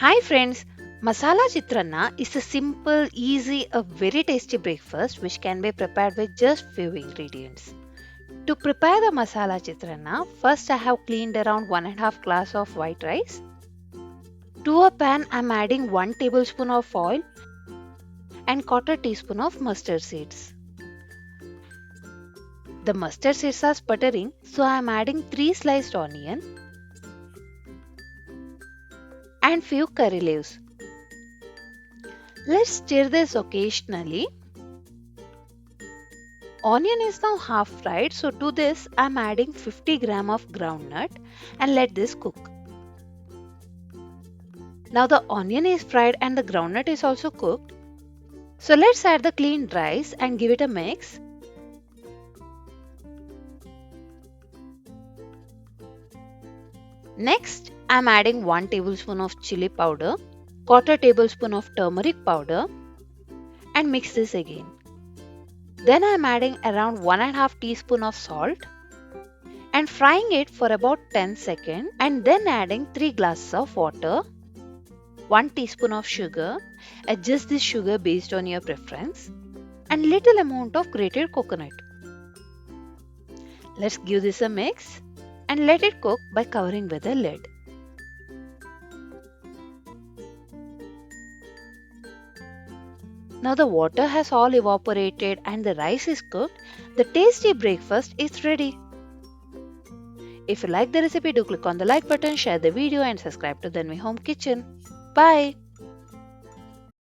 Hi friends, Masala Chitranna is a simple, easy, a very tasty breakfast which can be prepared with just few ingredients. To prepare the Masala Chitranna, first I have cleaned around 1.5 glass of white rice. To a pan I am adding 1 tablespoon of oil and 1/4 teaspoon of mustard seeds. The mustard seeds are sputtering, so I am adding 3 sliced onion and few curry leaves. Let's stir this occasionally. Onion is now half fried, so to this I am adding 50 gram of groundnut and let this cook. Now the onion is fried and the groundnut is also cooked. So let's add the cleaned rice and give it a mix. Next I am adding 1 tablespoon of chili powder, 1/4 tablespoon of turmeric powder and mix this again. Then I am adding around 1.5 teaspoon of salt and frying it for about 10 seconds and then adding 3 glasses of water, 1 teaspoon of sugar, adjust this sugar based on your preference, and little amount of grated coconut. Let's give this a mix and let it cook by covering with a lid. Now the water has all evaporated and the rice is cooked. The tasty breakfast is ready. If you like the recipe, do click on the like button, share the video and subscribe to the Home Kitchen. Bye.